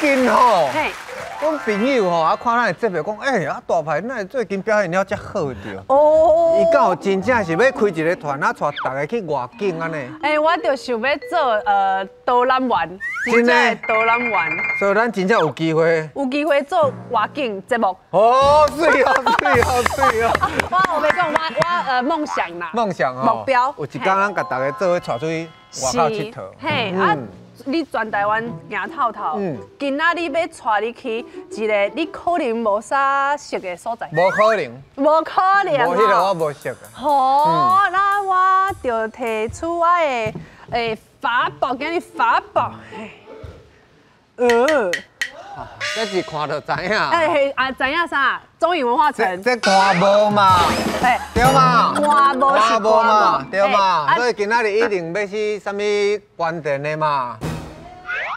近吼，嘿，阮朋友吼，看咱的节目讲，大牌，咱最近表现了遮好着。哦，伊敢有真正是要开一个团，带大家去外景安尼？我就想要做导览员，真正的导览员。所以咱真正有机会。有机会做外景节目。哦，水哦，水哦，水哦。我要讲我梦想啦。梦想哦。目标。有一天咱甲大家做伙带出去外口佚佗。嘿啊。你全台湾行透透，今仔日要带你去一个你可能无啥熟的所在。无可能。无可能。无迄个我无熟啊。好，那我就提出我的法宝，今日法宝。这是看就知影。知影啥？中影文化城。这看无嘛？对嘛？看无是看无，对嘛？所以今仔日一定要去什么关田的嘛？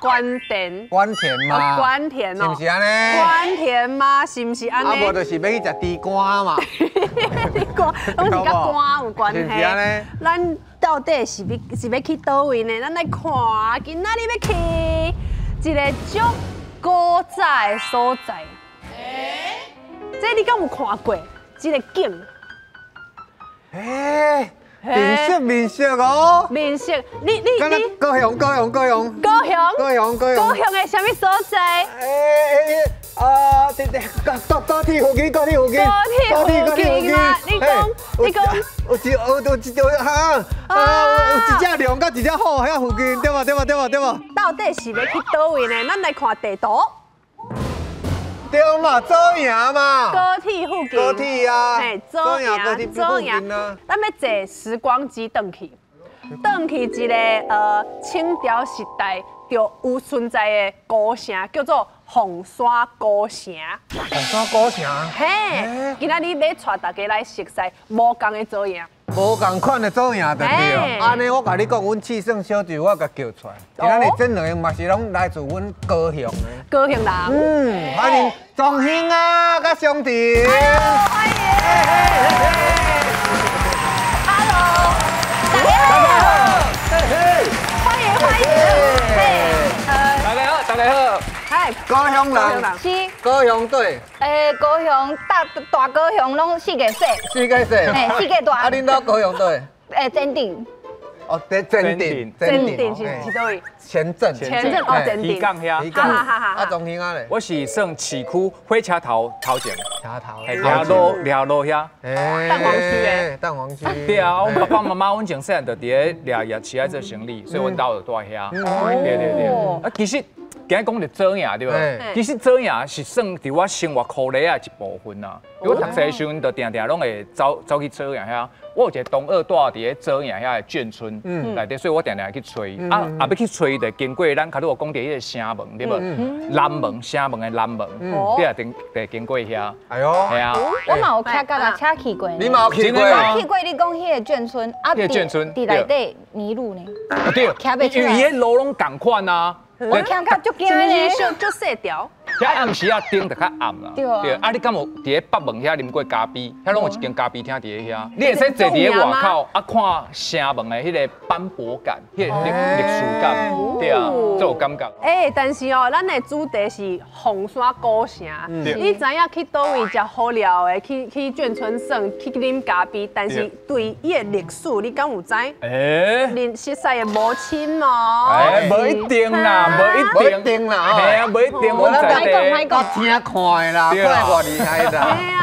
关田。关田嘛？关田哦。是不是安尼？关田吗？是不是安尼？啊，无就是要去食猪肝嘛？猪肝，拢是甲肝有关系。是不是安尼？咱到底是要去倒位呢？咱来看，今仔日要去一个足古早的所在。这你敢有看过？一个景。面色哦。面色，你。高雄的什么所在？高铁附近。你讲。有一只龙甲一只虎遐附近，对吧？到底是要去倒位呢？咱来看地图。对嘛，左营嘛。高铁附近。高铁啊。左营。啊。咱要坐时光机转去一个清朝时代就有存在的古城，叫做凤山古城。凤山古城。嘿，今仔日要带大家来熟悉无同的左营。无共款的左营就对了。安尼我甲你讲，阮气盛小弟我甲叫出来。今仔日这两个嘛是拢来自阮高雄的。高雄人。欢迎庄兄啊，甲兄弟。欢迎。Hello， 大家好。欢迎。大家好。高雄人。是。高雄队。高雄大高雄拢世界小。世界小。世界大。啊，恁兜高雄队？前顶。哦，前顶是倒位？前镇哦，前顶。啊，中兴啊咧。我是算市区火车头前。车头。掠路遐。蛋黄区的。蛋黄区。对啊，我爸爸妈妈阮从细汉就伫咧掠夜市做生意，所以阮兜就住遐。对。啊，其实。今日讲到左营对无？其实左营是算伫我生活苦力的一部分啊。我读册时阵就定拢会走去左营遐。我有一个同学住伫咧左营遐的眷村内底，所以我定会去吹。啊，要去吹就经过咱卡拄有讲到迄个城门对无？南门城门的南门，你也得经过遐。哎呦，系啊。我嘛有骑甲车去过。你嘛有去过？去过你讲迄个眷村，啊，伫内底迷路呢。对，因为伊迄路拢共款啊。我看较足惊咧，就细条。遐暗时啊，灯就较暗啦。对。啊，你敢有伫咧北门遐啉过咖啡？遐拢有一间咖啡厅伫咧遐。你会使坐伫咧外口啊，看城门的迄个斑驳感，迄个历史感，对啊，最有感觉。但是哦，咱的主题是凤山古城。你知影去倒位食好料的，去眷村耍，去啉咖啡，但是对伊的历史，你敢有知？恁熟悉的母亲吗？无一定啦。无一定啦，系啊，无一定。我听看的啦，看偌厉害啦。系啊，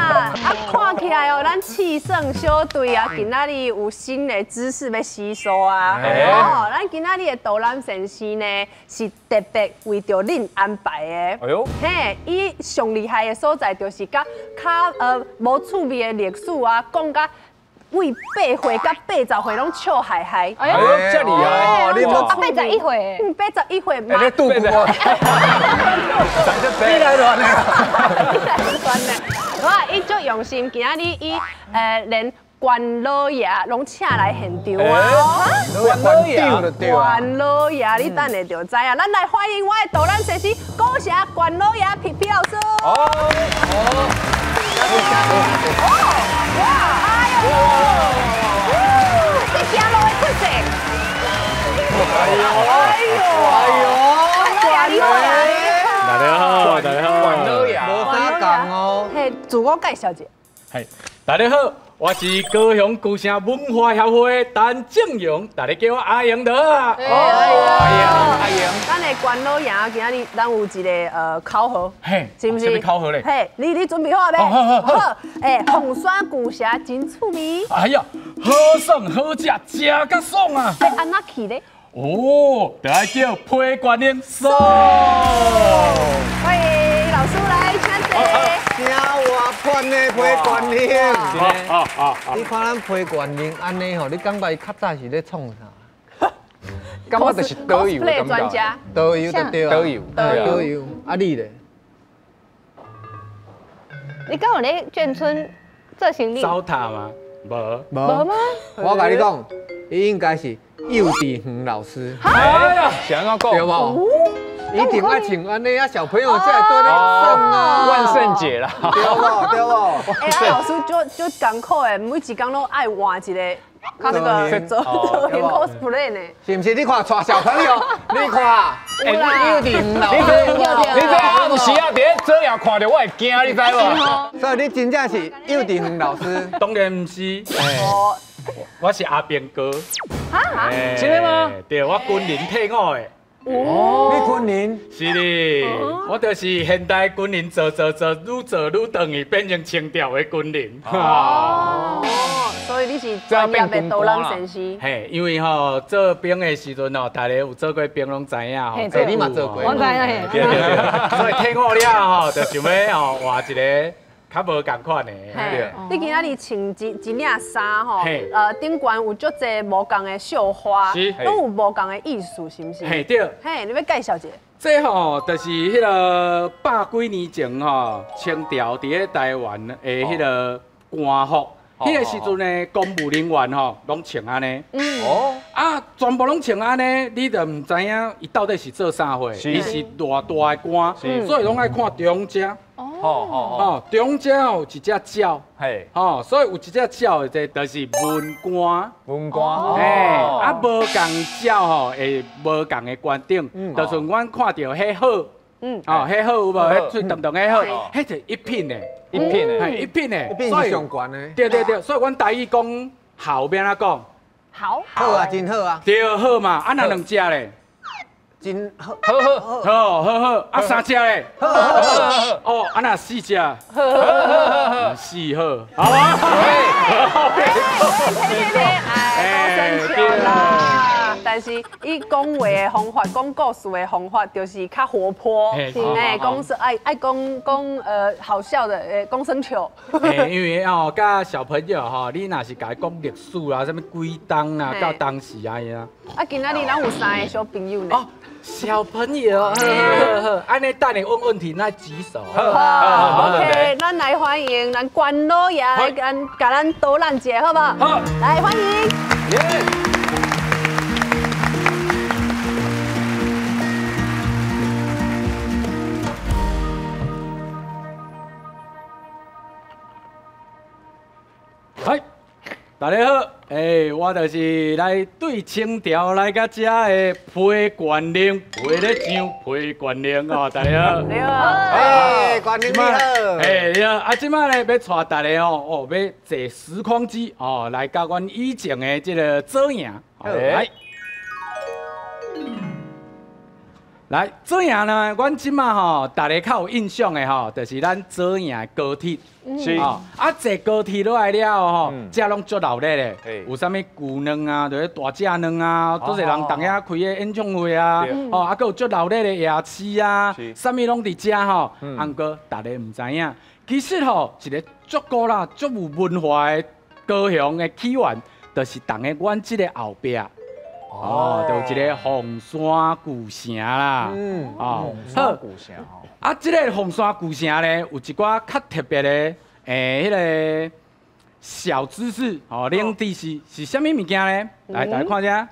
看起来哦，咱气盛小队啊，今仔日有新的知识要吸收啊。咱今仔日的导览先生呢，是特别为着恁安排的。哎呦，伊上厉害的所在就是甲无趣味的历史啊，讲甲。为8岁甲80岁拢笑嗨嗨，哎呦，这厉害！你冇81岁，81岁嘛，你肚子我，你来乱的，哇，伊足用心，今仔日伊连关老爷拢请来现场啊！关老爷，你等下就知啊！咱来欢迎我的导览设施古城关老爷皮皮老师。这行路会出色。哎呦！厉害！自我介绍一下。嘿，大家好，我是高雄巨城文化协会陈正荣，大家叫我阿英得啊。阿英，咱的关老爷今仔日咱有一个考核，嘿，是不是？什么考核嘞？嘿，你准备好未？好，红山巨虾真趣味。哎呀，好爽好食，食甲爽啊！要安怎去咧？哦，就爱叫批观音爽。欢迎老师来请坐。听我判的批观音。啊！你看咱批观音安尼吼，你感觉伊较早是咧创啥？感觉就是导游的专家。导游就对啊。导游。啊你咧？你敢有咧眷村做行李？糟蹋吗？无。无吗？我甲你讲，伊应该是幼稚园老师。哎呀，是安怎讲？对无？一定爱请安尼啊，小朋友才会对你送啊。万圣节啦，对不？对不？老师就艰苦诶，每一工都爱换一个，他那个做 cosplay 呢。是不是？你看带小朋友，你看，幼稚园老师，你这暗时啊，伫遮样看到我会惊，你知无？所以你真正是幼稚园老师。当然唔是，我是阿兵哥。哈？真的吗？对，我军人退伍的。哦，你军人是的，我就是现代军人做，愈做愈等于变成清朝的军人。哦，所以你是专业的导览先生。嘿，因为吼做兵的时阵吼，大家有做过兵拢知影吼。嘿，你嘛做过。我知影。对，所以退伍了吼，就想要吼换一个较无共款的。你今仔日穿一领衫吼，顶悬有足侪无共的绣花，拢有无共的意思，是不是？嘿，对。嘿，你要介绍一下。这吼就是迄个百几年前吼，清朝伫咧台湾的迄个官服，迄个时阵呢，公务人员吼拢穿安尼。全部拢穿安尼，你就唔知影伊到底是做啥货，伊是偌大的官，所以拢爱看中间。中间有一只鸟，所以有一只鸟的就是文官。文官，无共鸟吼，会无共的观点，就像阮看到迄好，迄好有无？迄嘴动动迄好，迄就一品的，一片的，一品的，一品是上悬的。对，所以阮台语讲好要安怎讲？好啊，真好啊。对，好嘛，啊那两只咧？真好，好，啊三只咧？哦，啊那四只？四好，好啊。生啦！但是伊讲话的方法、讲故事的方法，就是较活泼，讲是爱讲好笑的，讲生笑。因为哦，甲小朋友吼，你若是甲伊讲历史啦，什么归档啦，到当时啊呀。今仔日咱有3个小朋友呢。小朋友，安尼等你问问题，那举手。OK， 咱来欢迎咱关老爷来甲咱导览一下，好不好？好，来欢迎。嗨，大家好，我就是来对清朝来到这的批观音，批咧上批观音哦，大家好。你好，观音你好。你好，啊，即摆咧要带大家哦，要坐时光机哦，来到阮以前的这个做营，来做营呢，阮即摆吼，大家较有印象的吼，就是咱做营的高铁。是啊，坐高铁落来了吼，这拢足闹热的，有啥物牛郎啊，就是大只郎啊，都是人当下开的演唱会啊，还有足闹热的夜市啊，啥物拢伫遮吼。毋过大家毋知影，其实吼一个足古啦、足有文化的高雄的起源，就是当下阮即个后壁。就有一个红山巨城啦，红山巨城吼。这个红山巨城咧，有一寡较特别的，迄个小知识，领地是啥物物件咧？来，大家看下，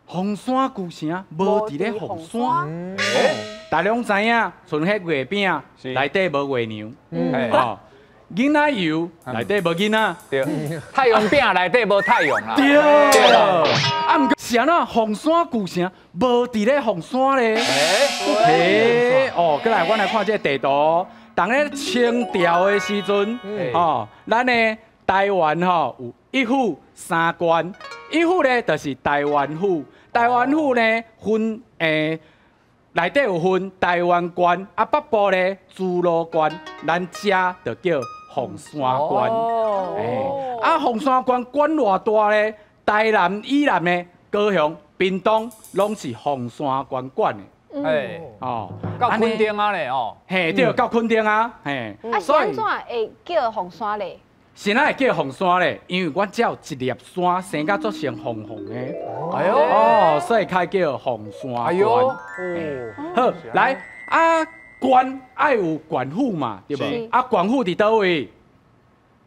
红山巨城无伫咧红山，大家拢知影，剩迄月饼内底无月娘，囡仔油内底无囡仔，对，太阳饼内底无太阳啦，对，毋过是安怎红山巨城无伫咧红山咧？过来，阮来看这个地图，当咧清朝的时阵，咱的台湾有一府三关，一府咧就是台湾府，台湾府咧分内底有分台湾关，北部咧朱罗关，咱遮就叫凤山关。凤山关管偌大咧？台南以南的高雄、屏东拢是凤山关管的。到垦丁啊咧哦，嘿，对，到垦丁啊，嘿。所以怎会叫凤山咧？是哪会叫凤山咧？因为阮只有一粒山生甲做成红红的，哎呦，所以才叫凤山关。哎呦，好，来关爱有关府嘛，对不？关府伫倒位？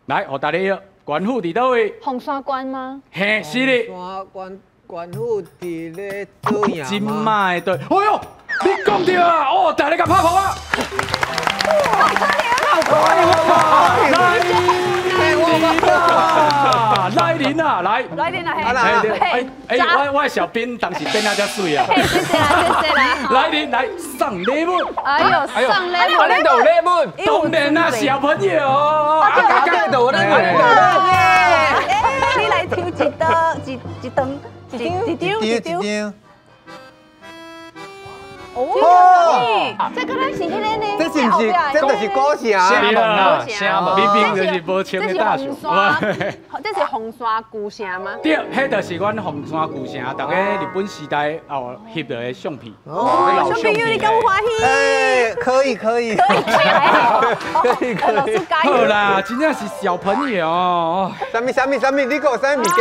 来，我大家关府伫倒位？凤山关吗？嘿，是的。关府伫咧做呀真卖对，哎呦，你讲对啊！哦，大家甲拍鼓啊！来琳啊，来，我小编当时变那遮水啊！谢谢啦。来琳来送礼物。哎呦，送礼物，你都有礼物，当然啦，小朋友，盖到咧，你来抽一张。哦，这个咱是迄个呢，这是不是？这就是古城。明明就是无穿的大树。这是凤山古城吗？对，迄就是阮凤山古城，大家日本时代后翕落的相片。小朋友，你敢有欢喜？哎，可以。老师加油！好啦，真正是小朋友。什么？你讲有啥物件？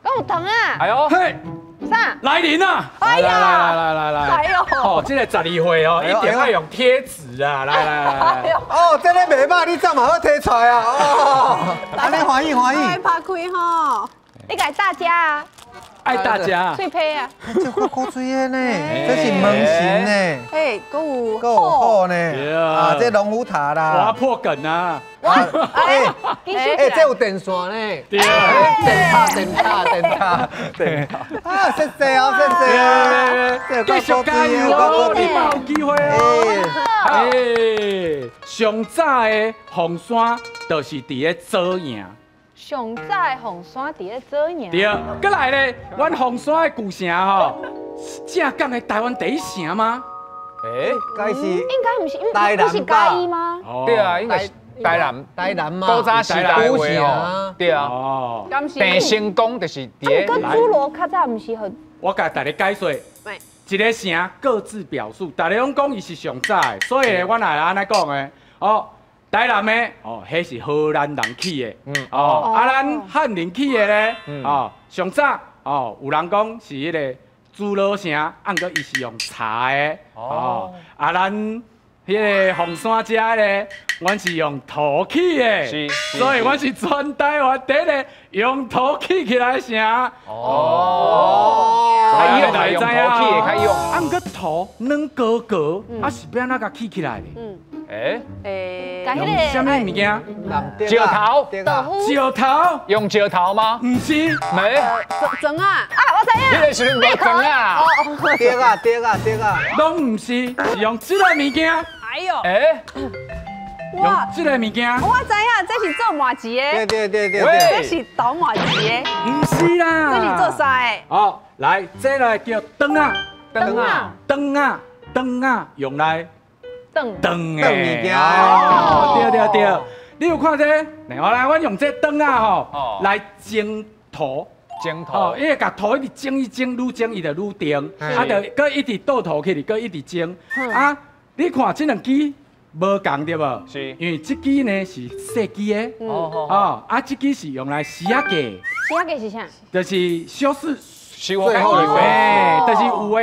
敢有糖啊？哎呦，嘿。啥？来临啊！哎呀，来！哦，这个12岁哦，一定要用贴纸啊！来！哦，这个袂歹，你怎嘛好摕出来啊？哦，安尼欢喜。拍开吼！你改大家啊！爱大家。脆皮啊！这古水的呢，这是门神呢。哎，还有好呢。啊，这龙虎塔啦。挖破梗啊！这有电线呢。对。电塔。啊，谢谢啊。继续加油，你嘛有机会哦。上早的凤山就是伫咧左营。上早凤山伫咧左营。对，过来咧，阮凤山的古城吼，正港的台湾第一城吗？该是。应该不是，因为不是嘉义吗？对啊，应该是台南嘛。古早时代的话哦，对啊。哦。地成功就是伫。跟侏罗较早不是很。我甲大家解说，一个城各自表述，大家拢讲伊是上早的，所以我来安尼讲的。台南的迄是荷兰人起的，咱汉人起的咧，上早有人讲是迄个侏罗城，按过伊是用茶的，咱迄个凤山遮咧，阮是用土起的，所以阮是全台湾第一个用土起起来的城。开用来用土起的开用，按个土软高高，是要哪甲起起来的？用什么物件？石头。石头？用石头吗？唔是，没。针啊！我知影。你个是无针啊？对啊。拢唔是，是用这个物件。哎呦！用这个物件。我知影，这是做麻糍的。对。这是倒麻糍的。唔是啦。这是做啥的？好，来，这个叫灯啊，用来。灯的，对，你有看这？我来，我用这灯啊来蒸土，因为甲土一直蒸，愈蒸伊就愈甜，就搁一直倒土起，搁一直蒸。你看这两支无共对无？是，因为这支呢是细支的，这支是用来洗下架。洗下架是啥？就是小事，最后一位，就是有的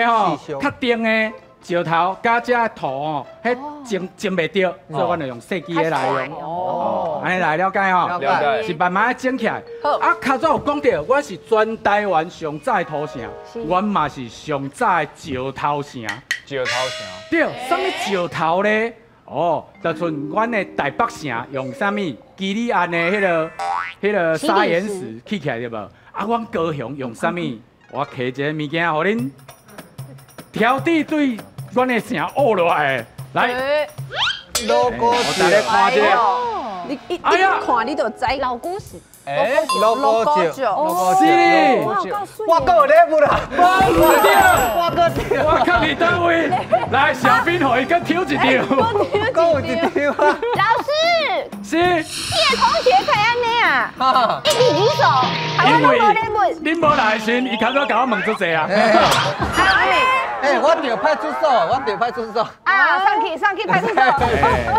较甜的。石头加这土迄蒸袂着，所以阮就用细支的来用。安尼来了解吼，是慢慢蒸起来。较早有讲到，我是全台湾上早的土城，阮嘛是上早的石头城。对，什么石头咧？就像阮的台北城用什么基里安的迄个砂岩石起起来对无？阮高雄用什么？我摕一个物件互恁挑地对。阮的城学落来，来， logo 大家看这个，你一看你就知老古石， logo 酒，是，我够礼物啦，我够对，我看你单位，来小兵可以跟挑一条，够一条啊，老师，是，你的同学可以安尼啊，一起举手，因为恁无来时，伊看到甲我问做济啊。我调派出所，啊，上去派出所。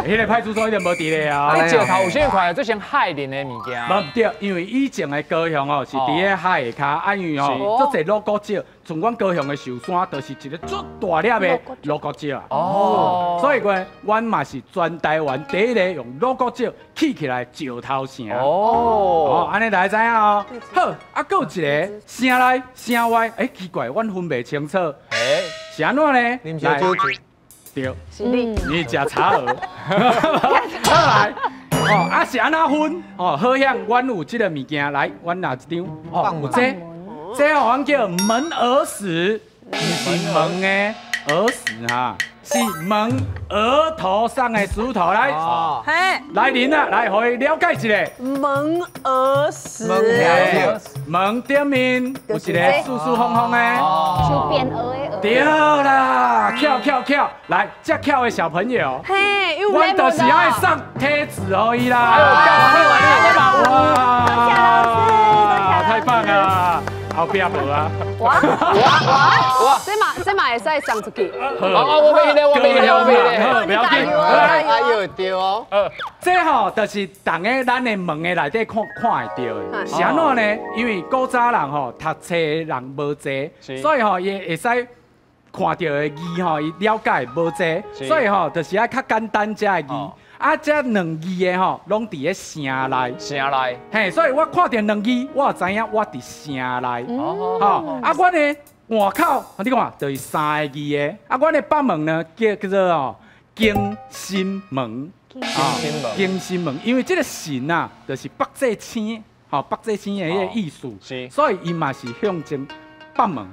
迄个派出所已经无伫咧啊。你石头有啥看？这些害人的物件。无对，因为以前的高雄哦是伫咧海下骹，因为哦足侪鹿角石，从阮高雄的寿山就是一个足大粒的鹿角石啊。哦，所以阮嘛是全台湾第一个用鹿角石起来石头城。哦，安尼大家知影哦。好，啊，还有一个城内城外，奇怪，阮分袂清楚。是安怎呢？啉烧酒醉，对，是你。你食茶鹅。好来，啊是安怎分？好像阮有即个物件，来，阮拿一张，有这好像叫门耳石，是门的耳石哈，是门额头上的石头来。来您啊，来互伊了解一下。门耳石。门顶面有一个素素风风的，像变鹅的鹅。对啦，巧，来，这巧的小朋友，嘿，我就是爱送贴纸而已啦。哇，太棒了！后边无啊？哇！这嘛会使送出去。我袂咧，不要紧，哎呦对哦。这吼就是大家咱的门的内底看会到的。是安怎呢？因为古早人吼读册的人无济，所以吼也会使看到的字吼，伊了解无济，所以吼就是爱较简单这个字。啊，这两字的吼，拢伫咧城内。嘿，所以我看到两字，我知影我伫城内。吼，啊，我呢换口，你看，就是三个字的。啊，我的北门呢叫做哦京新门。京新门，因为这个神啊，就是北祭星，北祭星的迄个意思，所以伊嘛是象征北门。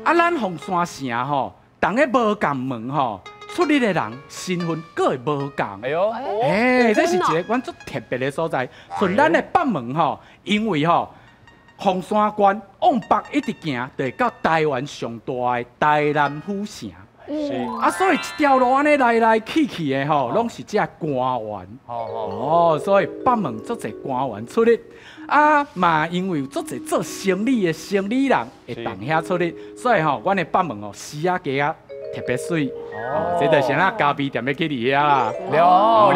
啊，咱凤山城吼，同个无共门吼。出力的人身份各会无共。哎呦，这是一个阮足特别的所在。像咱的北门吼，因为吼凤山关往北一直行，就会到台湾上大的台南府城。啊，所以一条路安尼来去的吼，拢是这官员。所以北门足侪官员出力。啊嘛，因为有足侪做生意的生意人会动遐出力，所以吼，阮的北门哦，市啊街啊。特别水，这就是咱咖啡店要去里遐啦。了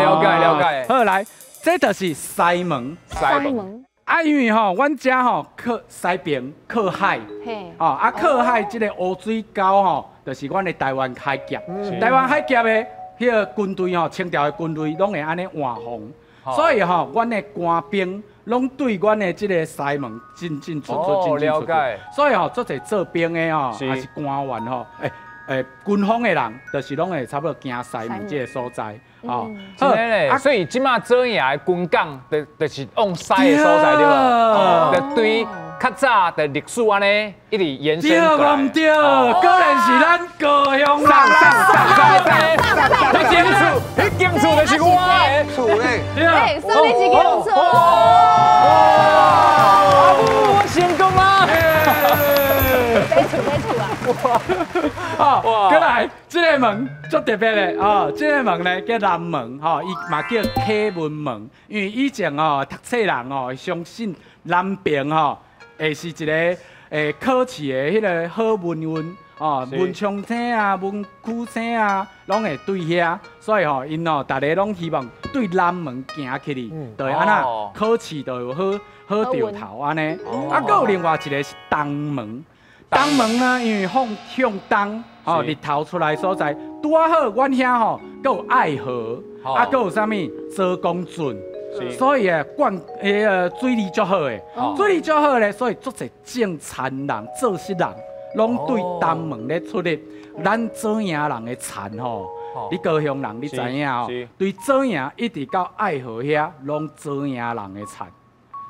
解。好来，这就是西门。啊，因为吼，阮遮吼靠西边靠海，啊靠海这个乌水沟吼，就是阮的台湾海峡。台湾海峡的迄个军队吼，清朝的军队拢会安尼换防，所以吼，阮的官兵拢对阮的这个西门进出。了解。所以吼，做侪做兵的吼，还是官员吼，军方的人，就是拢会差不多行西门这个所在，真嘞。所以即马做营的军港，就是往西的所在对吧？就对较早的历史安尼一直延伸过来。对，果然是咱高雄人。迄间厝就是我的厝嘞。说你一间厝。我成功啊！买厝啊！过来，这个门足特别的这个门呢叫南门伊嘛叫启文门，因为以前读册人相信南边会是一个考试的迄个好文文昌星啊、文曲星啊，拢会对遐，所以因大家拢希望对南门行起哩，就会安那考试就有好掉头安尼。啊，还有另外一个是东门。东门呢，因为向东，日头出来所在，拄啊好，阮遐还有爱河，还有啥物泽公圳，所以水利足好的，水利足好咧，所以足侪种田人、做事人，拢对东门咧出力。咱左营人的田你高雄人你知影对左营一直到爱河遐，拢左营人的田。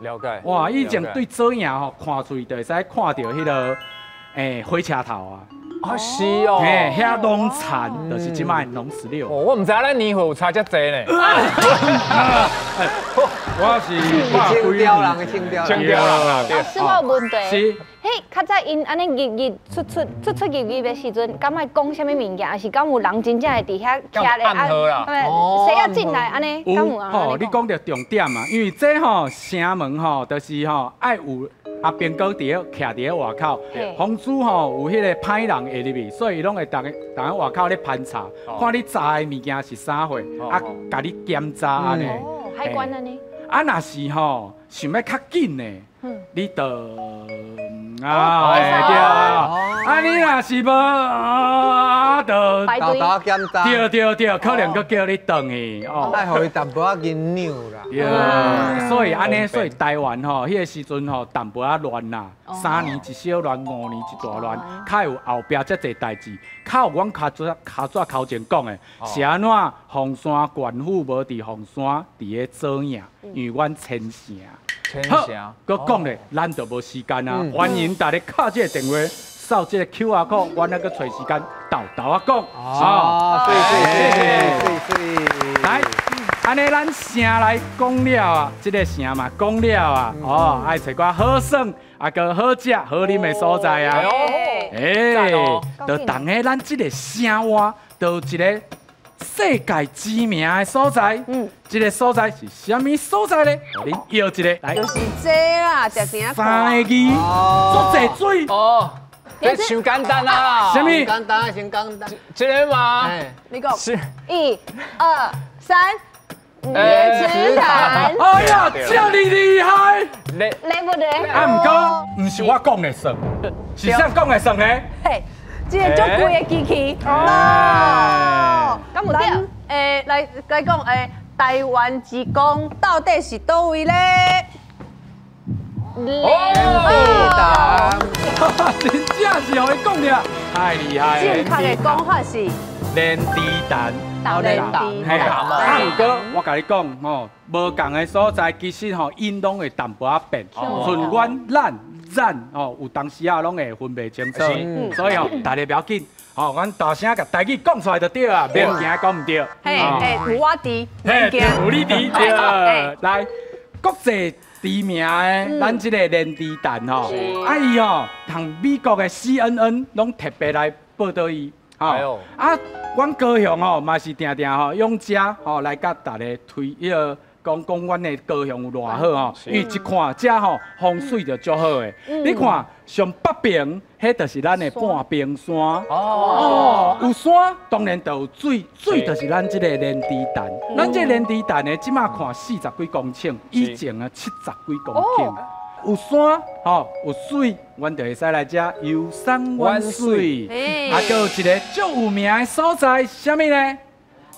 了解。哇，以前对左营看出去，就会使看到迄个。火车头啊。啊是哦，遐农产就是即摆农16。我唔知咱年岁有差遮济呢。我是青雕人的青雕人啦。师傅有问题。是。嘿，较早因安尼日出入的时阵，敢会讲什么物件？还是敢有人真正会伫遐徛咧谁要进来安尼？敢有啊？吼，你讲到重点啊，因为这吼城门吼，就是吼爱有阿兵哥伫徛伫外口，防止吼有迄个歹人会入去，所以伊拢会逐个外口咧盘查，看你查的物件是啥货，啊，甲你检查安尼。哦，海关安尼。啊，若是吼想要较紧的，你就对啊，你若是无就豆检查，对，可能佫叫你转去哦，爱互伊淡薄仔银扭啦。对，所以安尼，所以台湾吼，迄个时阵吼，淡薄仔乱啦，3年一小乱，5年一大乱，较有后壁遮济代志，较有阮卡纸头前讲的，是安怎凤山县府无伫凤山伫咧做影，因为阮迁城。好，佮讲咧，咱就无时间啊！欢迎大家敲这个电话，扫这个 QR code， 阮那个找时间豆啊讲。哦，对。来，安尼咱城来讲了啊，这个城嘛讲了啊，哦，爱找个好耍，啊个好食好啉的所在啊。就当下咱这个城外，就一个世界知名的所在，这个所在是什么所在呢？恁摇一个来，就是这啦，食啥3个字，做济水。哦，这太简单啦。什么？简单，先简单。这个嘛，你讲是1、2、3，月池潭。哎呀，这么厉害！来不对？啊，唔过，唔是我讲的算，是谁讲的算呢？嘿。这个足贵的机器哦，咁有对？来讲，台湾之光到底是倒位咧？真正是互伊讲了，太厉害了。正确的讲法是连地蛋，嘿啊，唔过我甲你讲吼，无共的所在，其实吼因拢会淡薄仔变，像咱哦，有当时啊，拢会分袂清楚，所以吼，大家不要紧，吼，阮大声甲台语讲出来就对啊，免惊讲唔对。嘿，有我伫，嘿，有你伫对。来，国际知名的咱即个连地蛋吼，啊伊吼同美国的 CNN 拢特别来报道伊，吼啊，阮高雄吼嘛是定定吼用遮吼来甲大家推迄个。讲阮的高雄有偌好吼，因为一看遮吼风水就足好的。你看上北边，迄就是咱的半冰山。哦，有山当然就有水，水就是咱这个连地蛋。咱这连地蛋呢，即马看40几公顷，以前啊70几公顷。有山吼，有水，阮就会使来遮游山玩水。啊，还有一个足有名的所在，什么呢？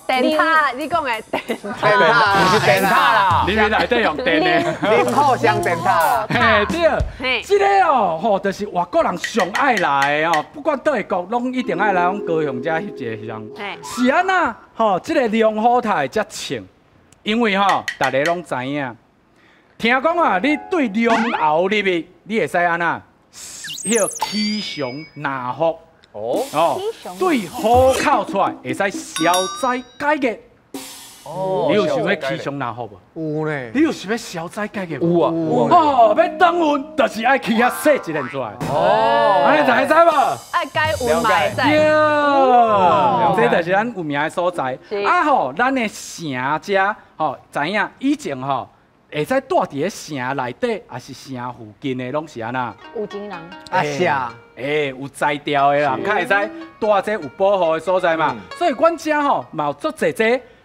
电塔，你讲的电塔，不是电塔啦，里面内底用电的，林后乡电塔。嘿，对，这个哦，吼，就是外国人上爱来的哦，不管倒一国，拢一定爱来阮高雄遮翕一个像。是安那，吼，这个龙虎台才穿，因为吼，大家拢知影，听讲啊，你对龙喉入去，你会使安那，迄个气象纳福。哦，对虎口出来会使消灾解决。哦，你有想要气象纳福无？有呢。你有想要消灾解决无？有啊。哦，要当运，就是爱去遐洗一轮出来。哦，安尼知无？爱解运嘛会使。对，这就是咱有名的所在。啊吼，咱的城遮吼，知影以前吼。会使住伫咧城内底，还是城附近的，拢是安那？有钱人啊是啊，有才调的人，较会使住这有保护的所在嘛。所以阮遮吼嘛有足济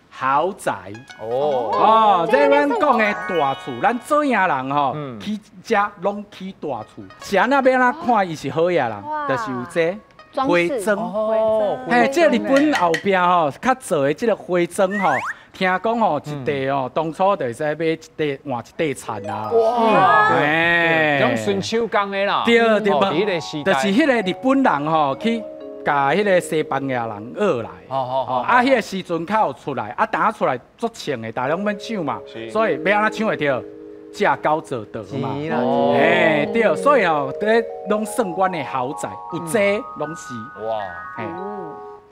豪宅。哦，这咱讲的大厝，咱做营人吼，去遮拢去大厝。是安那要安怎看伊是好呀人，就是有这花砖。嘿，这日本后壁吼，较做的这个花砖吼。听讲吼，一地哦，当初就使买一地换一地田啊。哇！哎，种顺手工的啦。对，就是迄个日本人吼去甲迄个西班牙人学来。啊，迄个时阵较有出来，啊，打出来足穿的，大家拢要抢嘛，所以要安怎抢会着？价高者得嘛。是啦，哎，对，所以哦，这拢算阮的豪宅，有这拢是哇，哎。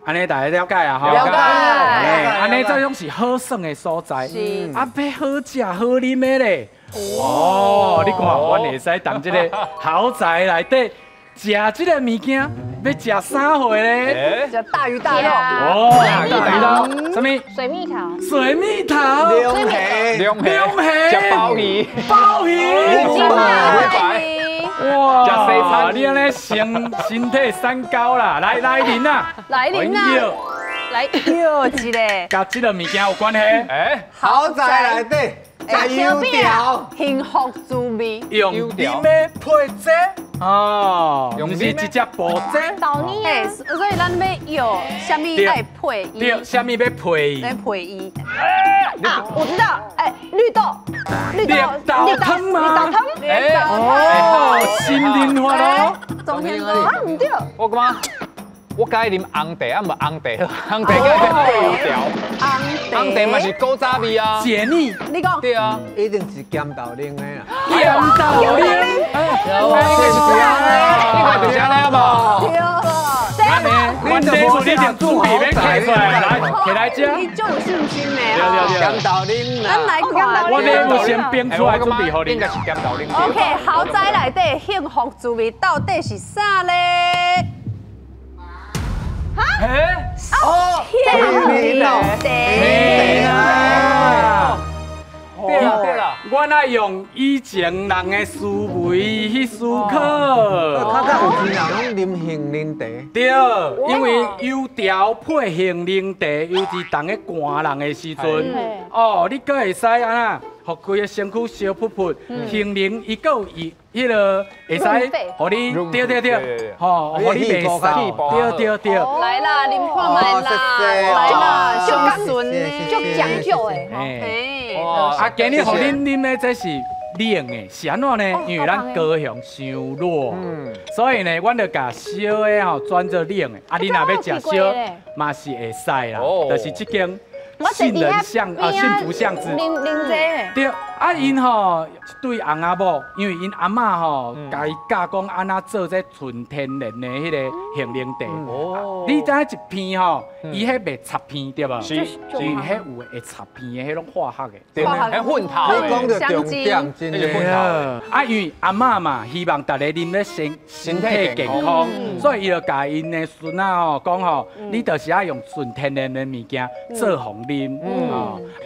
安尼大家了解啊，吼。了解。安尼这种是好耍的所在，是啊，要好食好啉的咧。哦，你看，阮会使当这个豪宅内底食这个物件，要食啥货咧？叫大鱼大肉。哦，大鱼肉，什么？水蜜桃，水蜜桃，两下，两下，食鲍鱼，鲍鱼，哇，食西餐你安尼身体三高啦，来啉啊，来啉啊，来又一个，甲这个物件有关系。哎，豪宅内底食油条，幸福滋味。用你要配这哦，用是直接煲这。豆泥哎，啊，所以咱要有虾米爱配伊，对，虾米要配伊？来配伊。啊，我知道，哎，绿豆汤吗？哎，哦，心灵花咯。中天哥啊，唔对，我感觉我介啉红茶，啊无红茶好，红茶介配油条，红茶嘛是古早味啊。解腻，你讲对啊，一定是咸豆奶的啦。咸豆奶，你看就是安尼好无？对了，阮这有你定准备免开出来，来，起来食。你就有信心的对哦。咸豆奶咱啦。来看，我礼物先编出来，准备互你应该。是咸豆奶。 OK， 豪宅内底幸福滋味到底是啥咧？哎，天灵地啊！对啦对啦，阮爱用以前人的思维去思考。较早有钱人拢啉杏仁茶。对，因为油条配杏仁茶，尤其当个寒人的时阵，哦，你阁会使安那，互规个身躯烧噗噗，杏仁伊阁有迄个会使，互你对，吼，互你袂烧，对。来啦，啉看卖啦，来啦，上顺呢，就讲究的。哎，哇，啊，今日互恁啉的这是冷的，是安怎呢？因为咱高雄伤热，所以呢，阮就甲烧的吼转做冷的。啊，你若要食烧，嘛是会使啦，就是这间杏仁幸福巷子。啉这对，啊，因吼一对翁仔某，因为因阿嬷吼，甲伊教讲安怎做这纯天然的迄个杏仁茶。哦，你知影一片吼，伊迄袂插片对无？是，就迄有会插片的，迄种化学的。对，还混头你讲到重点，真那就混的。头。啊，因为阿嬷嘛，希望大家啉咧身体健康，所以伊就教因的孙仔吼讲吼，你就是要用纯天然的物件做红啉。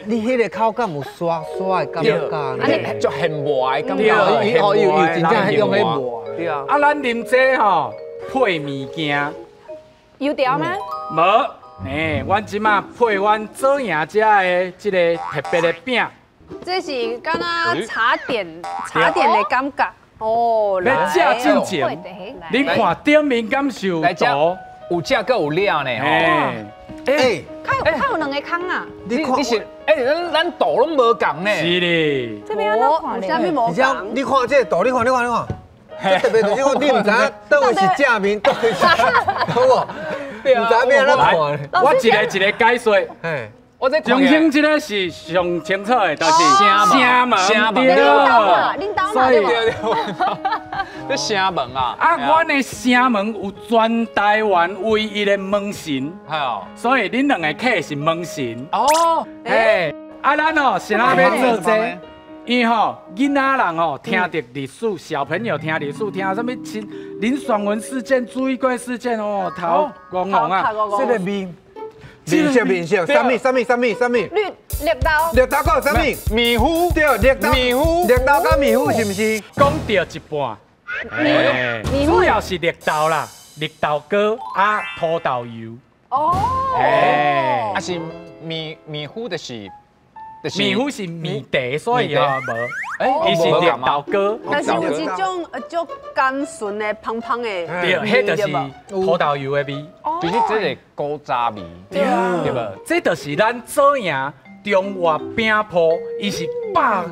你迄个口感有刷刷的感觉呢？就很磨的感觉，有真正用迄磨。对啊。啊，咱啉这吼配物件，油条吗？无，哎，阮即马配阮做赢遮的即个特别的饼，这是敢若茶点的感觉哦。要食进前，你看顶面感受度，有食阁有料呢吼。哎，较有两个坑啊。你是咱豆拢无共呢。是哩。这边要看下面无而且你看这个图，你看，这特别就是讲你唔知倒位是正面，倒位是好无？对啊，唔知变怎看。我一个解说。嘿，我这中兴这个是上清楚的，就是声门，恁兜嘛对无？这声门啊！啊，阮的声门有全台湾唯一的门神，系哦，所以恁两个客是门神。哦，嘿，啊，咱哦，先要做这，因为吼囡仔人吼听着历史，小朋友听历史，听什么林爽文事件、朱一贵事件哦，头光红啊，这个面色，什么？绿豆讲什么？米糊对，绿豆甲米糊是不是？讲到一半。主要是绿豆啦，绿豆糕啊，土豆油。哦，哎，啊是米糊的是，米糊是米茶，所以啊无，伊是绿豆糕。但是有一种足甘醇的、香香的，对，迄就是土豆油的味。就是这个古早味，对无？这就是咱做赢中华饼铺，伊是霸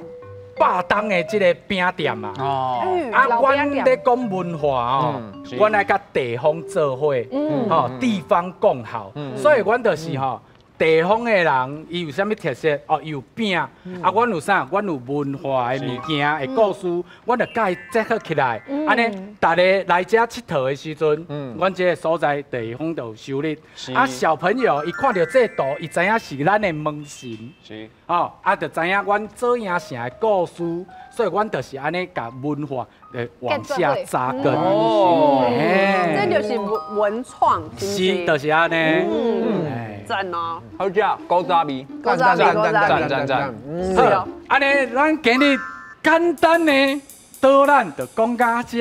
当的这个饼店嘛。哦。啊，阮咧讲文化哦，阮来甲地方做伙，吼地方共好，所以阮就是吼地方的人，伊有啥物特色？哦，有饼，啊，阮有啥？阮有文化的物件，的故事，阮就甲伊结合起来。安尼，大家来遮佚佗的时阵，阮这个所在地方就有收入。啊，小朋友伊看到这图，伊知影是咱的门神。是。哦，啊，就知影阮左营城的故事，所以阮就是安尼甲文化往下扎根。哦，这就是文创，是，就是安尼。赞哦！好食，古早味，赞。是哦，安尼咱今日简单的导览就讲到这。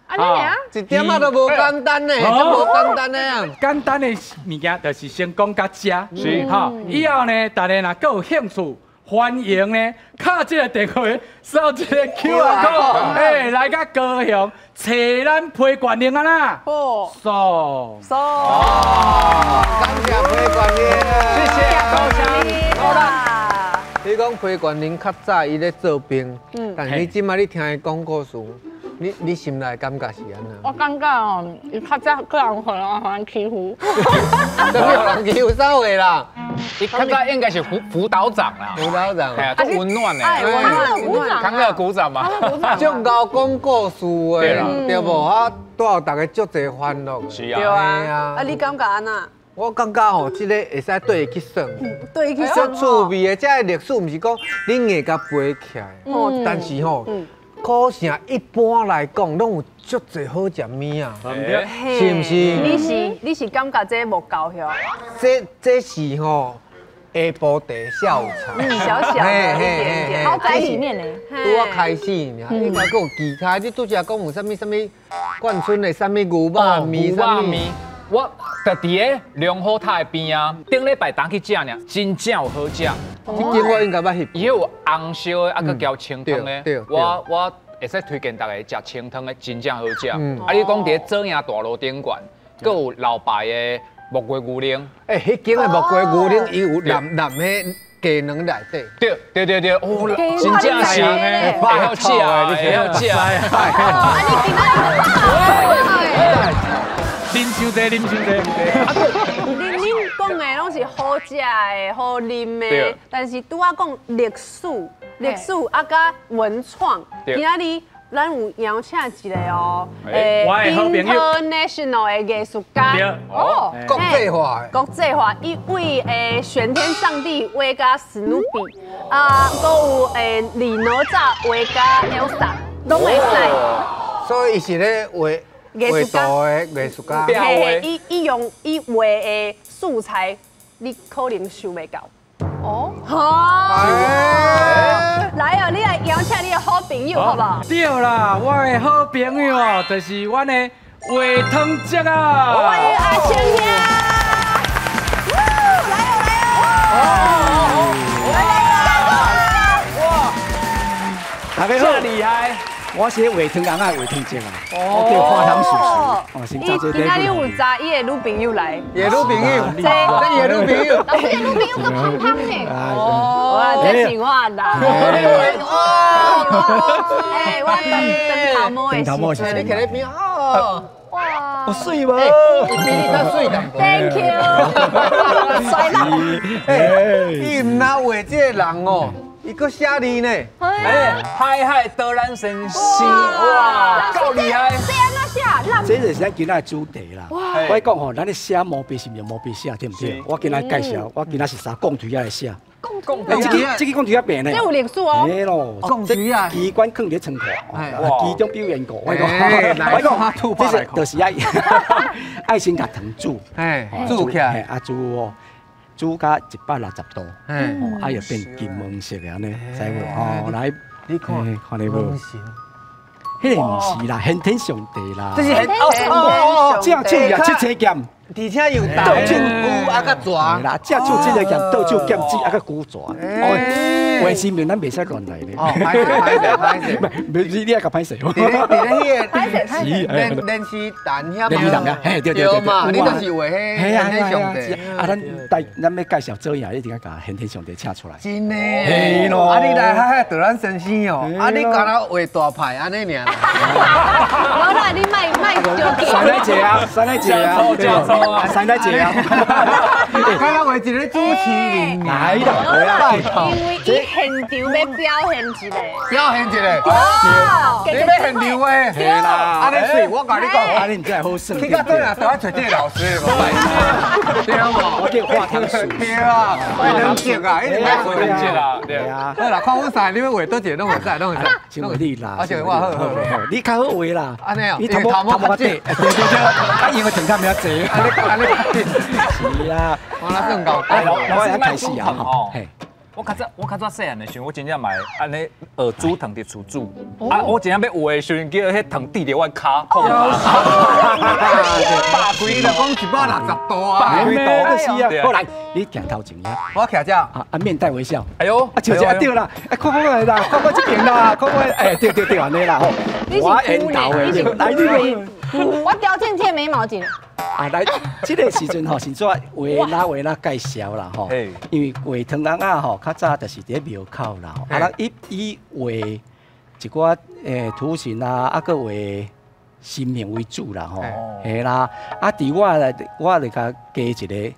安尼啊，一点仔都无简单呢，都无简单呢啊！简单的物件就是先讲到这，是哈。以后呢，大家若有兴趣，欢迎呢，敲这个电话，扫这个 QR code， 来到高雄，找咱陪冠霖啊啦。哦，感谢陪冠霖，谢谢高雄。好啦，你讲陪冠霖较早伊咧做兵，但是你即摆你听伊讲故事。你心内感觉是安怎？我感觉哦，伊较早个人互人欺负。都有人欺负啥话啦？伊较早应该是辅导长啦。辅导长，系啊，足温暖的。温暖。康乐鼓掌嘛。足够讲故事的啦，对无？啊，带互大家足侪欢乐。是啊。对啊。啊，你感觉安怎？我感觉吼，即个会使对伊去算。对伊去算。足趣味的，这历史毋是讲恁硬甲背起来，但是吼。古城一般来讲，拢有足侪好食物啊，是毋是？你是感觉这无够哟？这是吼下晡地下午茶，小小的一点点，好在里面呢。拄啊开始尔，应该还有其他。你拄则讲有啥物冠村的啥物牛肉面，啥物？我就伫个龙虎塔的边啊，顶礼拜当去食呢，真正有好食。这间我应该捌翕。伊有红烧的，啊，佮交清汤的。我会使推荐大家食清汤的，真正好食。啊，你讲伫左营大路顶馆，佮有老爸的木瓜牛奶。迄间的木瓜牛奶，伊有南迄鸡卵内底。对，哦，真正是会晓食啊，会晓食。啊，你今仔啉伤济。恁讲的拢是好食的、好啉的，但是拄仔讲历史啊，甲文创，今仔日咱有邀请一个哦，international 的艺术家，哦，国际化，一位玄天上帝画家史努比，啊，佮有李哪吒画家 Elsa， 拢会使。所以伊是咧画图的艺术家。伊画的素材，你可能想袂到。哦，来哦，你来邀请你的好朋友，好不好？对啦，我的好朋友哦，就是阮的画汤姐啊。欢迎阿青兄，大家好，厉害！我是画汤工啊，画汤姐啊，我叫花汤叔叔。哦，先早做今仔日有查伊的女朋友来，伊的女朋友，这伊的女朋友，老师的女朋友个胖胖的。哦，这是我啦。我灯头毛是，你看那边哦。哇，有水无？比你较水淡薄。 Thank you， 帅啦！伊唔那画这个人哦。 伊个写字呢？嗨，德兰神仙，哇，够厉害！这安怎写？这就是咱今仔的主题啦。我讲吼，咱咧写毛笔是毋是毛笔写，对不对？我今仔介绍，我今仔是啥贡图来写。贡图，这个贡图变呢？这有历史哦。嘿咯，贡图啊，机关放伫仓库，其中表演过。我讲，这是就是爱先甲糖煮，煮起来，啊煮哦。 煮到160度，啊又变金黄色的安尼，知无？哦，来，你看，看你无？迄个唔是啦，先天上帝啦。这是哦，正手也七彩剑，而且又大，金箍啊个蛇。啦，正手这个剑，倒手剑指啊个古蛇。为新民咱袂使乱来咧。哦，歹势，你也甲歹势。伫咧歹势练习弹遐练习弹啊，嘿对嘛，你就是为迄天上帝。啊，咱要介绍做呀，一定要甲先天上帝请出来。真诶，咯。啊，你来遐得咱先生哦，啊，你敢若画大牌安尼尔。好啦，你卖就三来节啊，三来节啊，三来节啊。敢若画一个主持人，来啦，拜托。因为伊现场要表现一个，表现一个。哦，你要现场诶，嘿啦，安尼水，我甲你讲，啊，你真系好耍。去到对啊，都要找这个老师，对啊，我叫画汤水。对啊，画汤节啊，一直在会很接啦，对啊。好啦，看阮三，你要画多少拢会使，拢会使。先画你啦，我好，你较好画啦。安尼哦，你头毛较短，对，啊，因为停较较济。安尼，是啊，我那更高。我来开始啊，嘿。我较早细汉的时候，我真正买安尼学煮糖伫厝煮，啊，我真正要画的时候，叫迄糖滴伫我骹碰百几就讲160度啊，百几度是啊。好来，你行头前呀，我徛这，啊，面带微笑。哎呦，啊，笑一对啦，哎，看我来啦，看我这边啦，看我，哎，对，安尼啦吼。我缘投的，来你。我雕渐渐眉毛一个。啊，来，这个时阵吼，先做画啦介绍啦吼。因为画汤翁仔吼，较早就是伫庙口啦。啊，咱以画一寡土神啊，啊个画神明为主啦吼。嘿啦，啊，伫我来甲加一个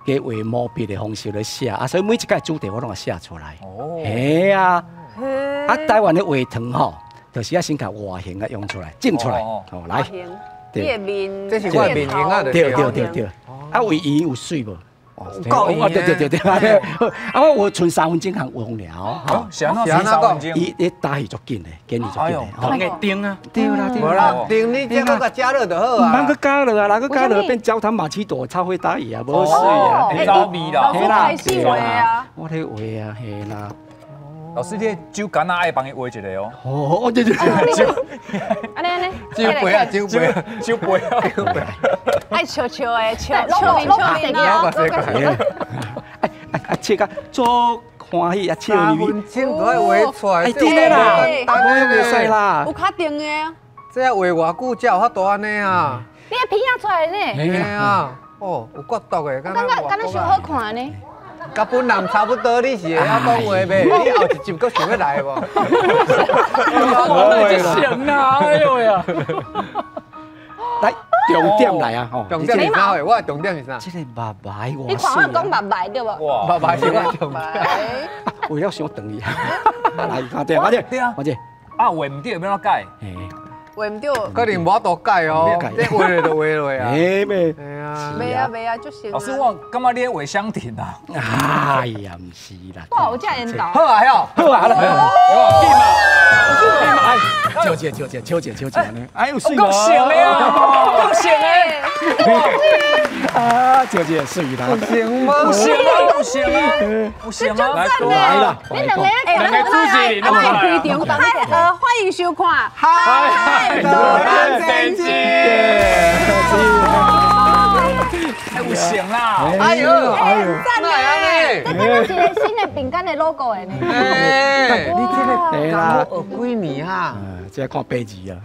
加画毛笔的方式来写，啊，所以每一个主题我拢会写出来。哦，嘿啊，啊，台湾的画汤吼，就是要先甲外形啊用出来，整出来，哦，来。对，面，这是我的面型啊，对。啊，画圆有水无？够圆对。啊，我剩3分钟行完了。好，是安怎3分钟？伊打戏足紧的，给你足紧的。那个丁啊，对啦。无啦，丁你这个加热就好啊。唔通去加热啊，哪个加热变焦糖玛奇朵超会打戏啊，无水啊。糟味啦，老师开始画啊。我咧画啊，嘿啦。老师，你酒干那爱帮伊画一个哦。哦，对。安尼。酒杯啊。爱笑的，笑面啊。切个做欢喜啊，笑你。3分钟都要画出来。真的啦，当然袂使啦。有确定的啊。这画偌久才有法度安尼啊？你的片仔出来呢？嘿啊，哦，有角度的，敢若上好看呢。甲本人差不多，你是会晓讲话袂？你后一集阁想要来无？我就想啊，哎呦呀！来，重点来啊！吼，重点是啥话？我重点是啥？这个目白我。你看我讲目白对无？目白是我重点。为了想长伊，来看对，对啊，我这啊，画唔对，要怎改？画唔对，可能无度改哦，这画落就画落啊。哎咩？袂啊，就行。老师，我感觉你画香婷啊。哎呀，唔是啦。哇，有这缘投。好啊，好啊，好。秋姐呢？哎呦，水够行的啊，够行的。啊，秋姐水啦。不行吗？不行啊！来啦，你两个主持人，欢迎收看。嗨，德兰神机。不行啦！哎呦，赞嘞！这个是一个新的饼干的 logo 的呢。哎，你这个刚学几年哈？这看白字啊。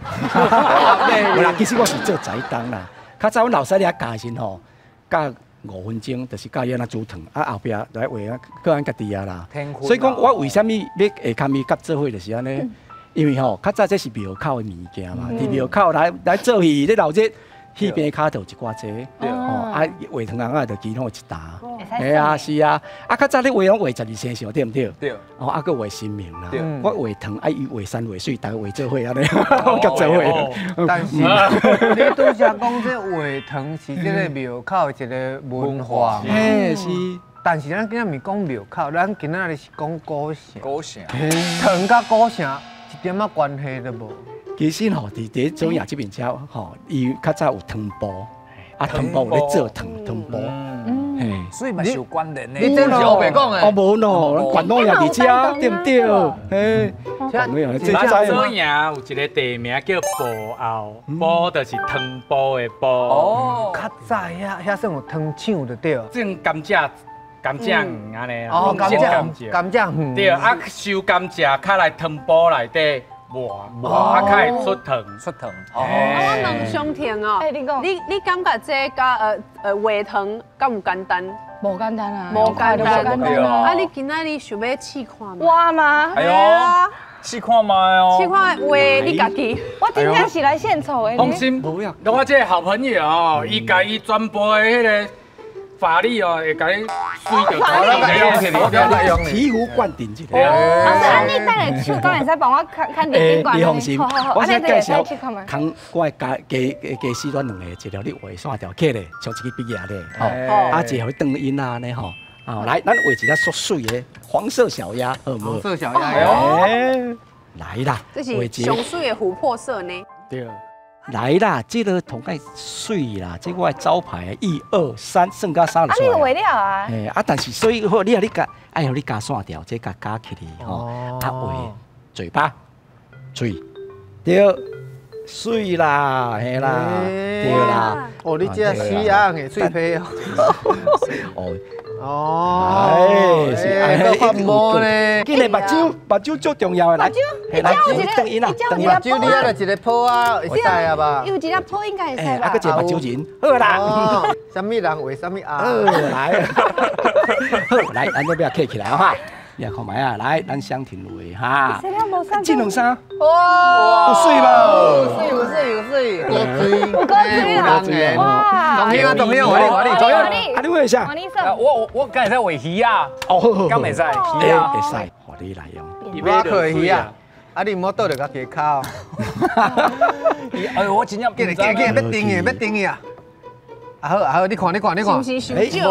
无啦，其实我是做宅当啦。较早阮老师咧教时吼，教5分钟，就是教伊安怎煮汤，啊后壁来画啊，个人家己啊啦。所以讲我为虾米要下骹咪甲做伙就是安尼，因为吼较早这是庙口的物件嘛，伫庙口来做戏，你老这。戏边骹头一寡济，哦，啊，画汤翁仔就其中有一打，哎啊，是啊，啊，较早你画拢画12生肖对毋对？对。哦，啊，佫画神明啦，我画汤，啊，伊画山画水，大家画做伙安尼，甲做伙。但是你拄则讲这画汤是这个庙口一个文化，嘿是。但是咱今仔毋是讲庙口，咱今仔日是讲古城。古城。汤甲古城一点仔关系都无。其实吼，伫中亚这边遮吼，伊较早有汤包，啊汤包有咧做汤包，嘿，所以嘛是有关联的。你真是我袂讲诶。哦无喏，广东也伫遮，对毋对？嘿，广东也咱遮样有一个地名叫煲凹，煲就是汤包的煲。哦，较早遐算有汤厂就对。种甘蔗甘蔗鱼安尼哦，甘蔗鱼。对，啊，收甘蔗，较来汤煲内底磨，啊，较会出糖。我问上甜哦，你感觉这甲画糖敢有简单？无简单啊，无简单。啊，你今仔日想要试看吗？我吗？哎呦，试看卖哦。试看画你家己。我真正是来献丑的。放心，我这个好朋友哦，伊家伊全部的迄个法力哦，会甲你水着头。醍醐灌顶一个。老师，啊，你等下手敢会使帮我看电管？你放心，我先介绍，看我加四段两个，一条你画线条刻咧，像一个笔啊咧，吼，啊，一互断音啊呢吼，啊，来，咱画一只缩水的黄色小鸭，好无？黄色小鸭，来啦，这是上水的琥珀色呢。对。来啦，这个同介水啦，这我的招牌1、2、3，剩加3就出来。啊，你画了啊？啊，但是所以好，你加，哎呦，你加线条，这加起来吼，啊画嘴巴、嘴，对，水啦，嘿啦，对啦。哦，你这死鸭的嘴皮哦。哦，哎，是安尼发毛呢。今日目睭最重要的来，来，等音啦，等音啦。目睭你还就一个泡啊，会使啊吧？有一个泡应该会使吧？啊，个一个目睭人，好啦。什么人为什么啊？来，好，来，咱要不要客起来哈？你看卖啊，来，咱相庭画哈。这两衫，哇，有水无？有水，多水，有水哇！同样，啊，你画啥？我刚才在画鱼啊，哦，刚没在鱼啊，会使，互你来用。我可以啊，啊，你莫倒着个鸡脚。哎呦，我真正要定去啊！啊好，你看，无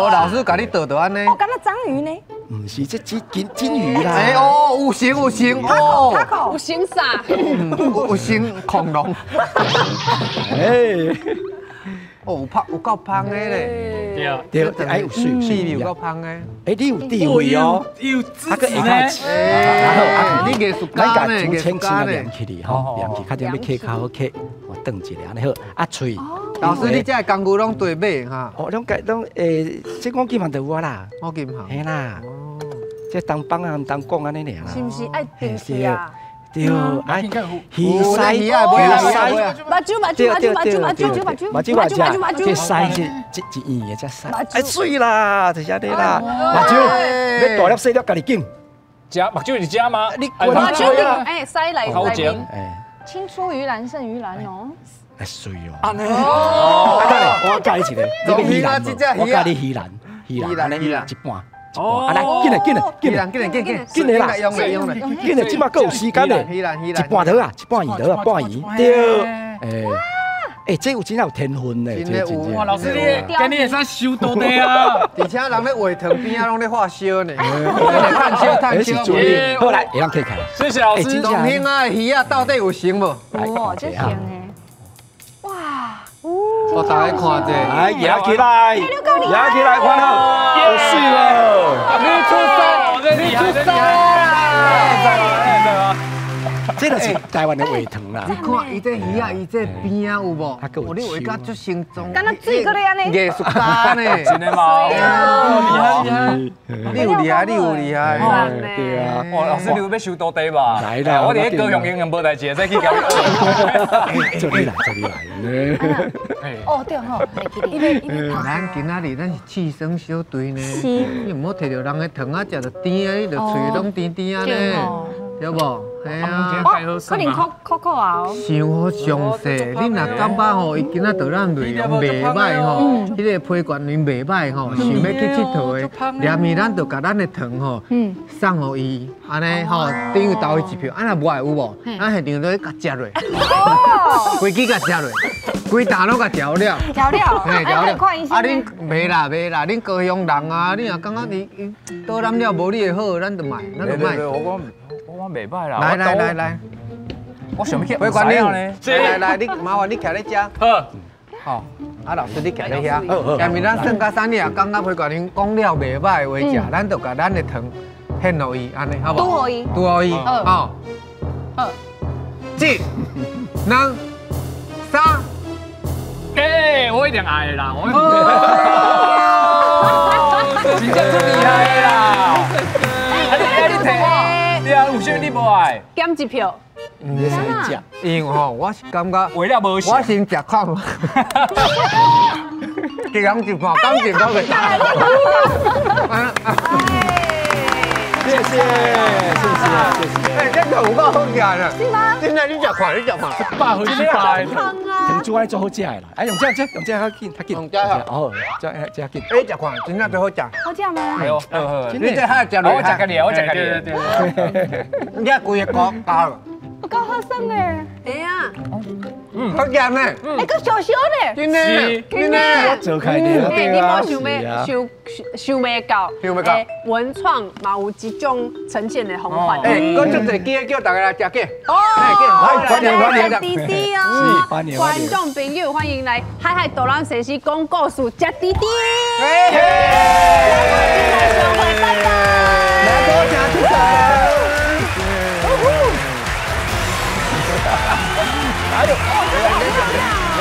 老师甲你倒安尼。我感觉章鱼呢？唔是，这金鱼啦。哎哦，有形哦，有形啥？有形恐龙。哎，哦有够芳的咧。对，哎有水有够芳的。哎，你有地位哦，有资质呢。你艺术家呢？艺术家呢？连起嚟吼，连起，较点要刻较好刻，我顿一下安尼好。啊喙。老师，你这工具拢对买哈？哦，拢这光金行就有啊啦。我金行。嘿啦。这当帮啊，当讲安尼尔啦。是不是爱定去啊？对，哎，鱼鳃，目睭，这鳃是一圆的只鳃，哎，水啦，就是安尼啦。目睭，要大粒细粒，家己拣。目睭是吃吗？你目睭啊，哎，鳃来，好精。青出于蓝胜于蓝哦。哎，水哦。安尼。哦，我教你一个，你要鱼篮，我教你鱼篮，安尼一半。哦，来，紧来，紧来啦，紧来，即马够有时间嘞，一半头啊，一半鱼头啊，半鱼，对，哎，这有真有天分嘞，真有。哇，老师你，今日会使收多地啊？而且人咧画糖边啊，拢咧画烧呢，探烧。好来，会当可以开。谢谢老师。中兴啊，鱼啊，到底有成无？哦，这行诶。哇，我大家看者，来压起来，看到。有水了！你出山！这个是台湾的画糖啦。你看伊这鱼啊，伊这边啊有无？哦，你画甲足成功。敢若水搁咧安尼。艺术家呢？真的吗？厉害！你有厉害。对啊。哇，老师你要收多地吧？来啦！我伫高雄经营无代志，再去交你。这里来。哦对吼，咱今仔日咱是气生小队呢，你唔好摕着人的糖啊，食着甜啊，你着喙拢甜甜啊呢，对无？系啊，可能酷啊！想好详细，你若感觉吼，伊今仔倒咱内容袂歹吼，迄个批决面袂歹吼，想要去佚佗的，连面咱就甲咱的糖吼送互伊，安尼吼等于投伊一票，啊若无爱有无？咱现场都甲食落，规支甲食落。规大拢甲调料，嘿，调料。啊，恁卖啦，恁高雄人啊，你若感觉伊倒染料无你的好，咱就卖，我袂歹啦。来，我想要去回管了呢。来，你麻烦你徛咧遮。好。啊，老师你徛咧遐。下面咱剩甲3日，感觉回管恁讲了袂歹的话食，咱就甲咱的糖献落伊，安尼好无？拄互伊。好。1、2、3。哎，我一定爱啦！真正这么厉害。你啊，有啥你无爱？减一票。你先食，因为吼，我是感觉为了无我先食看嘛。一人一半，感情都袂大。谢谢，谢谢。哎，这个有够好食的。是吗？真的，你食看，你食看。100分100。甜猪爱做好食的啦，哎，用这较紧，较紧。用这个哦，这较紧。哎，食看，真的最好食。好食吗？哎呦，你这还食我食个你，我食个你。你这规个锅加了。我够好生诶！哎呀，好食呢。哎，个小小的，真的，真的。做开的哎，你无想袂到，文创嘛有一种呈现的方法。哎，我做一记叫大家来食鸡。哦，欢迎弟弟哦，欢迎观众朋友欢迎来海海斗南神西讲故事，食弟弟。哎，下回拜拜。来多吃出来。哎呦！好漂亮哦！